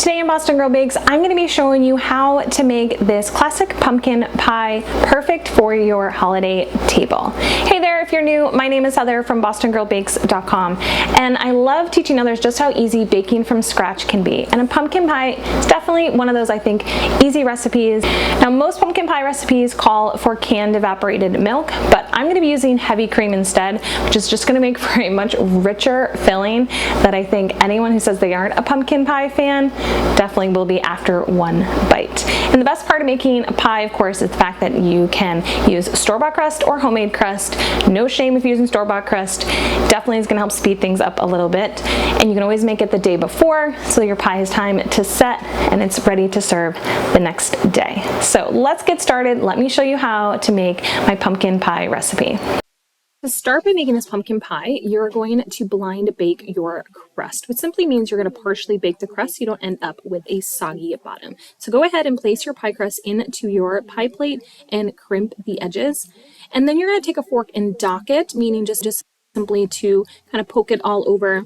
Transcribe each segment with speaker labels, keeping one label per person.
Speaker 1: Today in Boston Girl Bakes, I'm going to be showing you how to make this classic pumpkin pie perfect for your holiday table. Hey there, if you're new, my name is Heather from bostongirlbakes.com, and I love teaching others just how easy baking from scratch can be. And a pumpkin pie is definitely one of those, I think, easy recipes. Now, most pumpkin pie recipes call for canned evaporated milk, but I'm going to be using heavy cream instead, which is just going to make for a much richer filling that I think anyone who says they aren't a pumpkin pie fan definitely will be after one bite. And the best part of making a pie, of course, is the fact that you can use store-bought crust or homemade crust. No shame if you're using store-bought crust. Definitely is going to help speed things up a little bit. And you can always make it the day before so your pie has time to set and it's ready to serve the next day. So let's get started. Let me show you how to make my pumpkin pie recipe. To start by making this pumpkin pie, you're going to blind bake your crust, which simply means you're going to partially bake the crust so you don't end up with a soggy bottom. So go ahead and place your pie crust into your pie plate and crimp the edges. And then you're going to take a fork and dock it, meaning just simply to kind of poke it all over.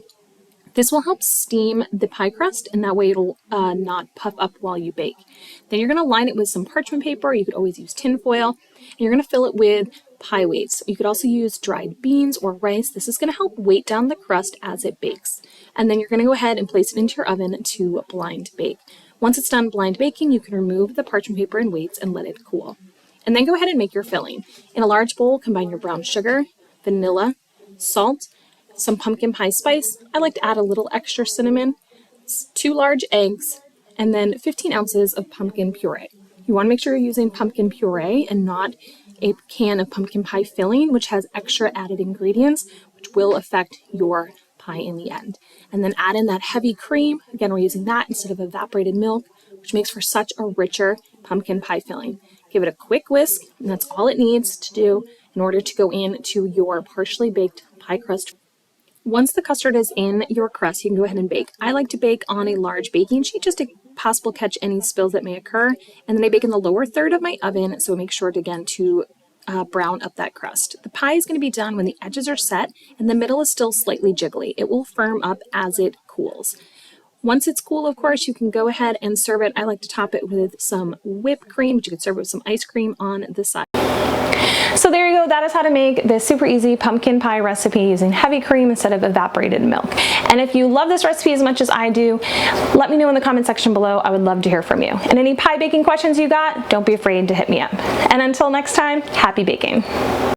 Speaker 1: This will help steam the pie crust, and that way it'll not puff up while you bake. Then you're going to line it with some parchment paper. You could always use tin foil, and you're going to fill it with pie weights. You could also use dried beans or rice. This is going to help weight down the crust as it bakes. And then you're going to go ahead and place it into your oven to blind bake. Once it's done blind baking, you can remove the parchment paper and weights and let it cool. And then go ahead and make your filling. In a large bowl, combine your brown sugar, vanilla, salt, some pumpkin pie spice. I like to add a little extra cinnamon, 2 large eggs, and then 15 ounces of pumpkin puree. You want to make sure you're using pumpkin puree and not a can of pumpkin pie filling, which has extra added ingredients, which will affect your pie in the end. And then add in that heavy cream. Again, we're using that instead of evaporated milk, which makes for such a richer pumpkin pie filling. Give it a quick whisk, and that's all it needs to do in order to go into your partially baked pie crust. Once the custard is in your crust, you can go ahead and bake. I like to bake on a large baking sheet just to possibly catch any spills that may occur. And then I bake in the lower third of my oven, so make sure to, again, to brown up that crust. The pie is going to be done when the edges are set and the middle is still slightly jiggly. It will firm up as it cools. Once it's cool, of course, you can go ahead and serve it. I like to top it with some whipped cream, but you could serve it with some ice cream on the side. So there you go, that is how to make this super easy pumpkin pie recipe using heavy cream instead of evaporated milk. And if you love this recipe as much as I do, let me know in the comment section below. I would love to hear from you. And any pie baking questions you got, don't be afraid to hit me up. And until next time, happy baking.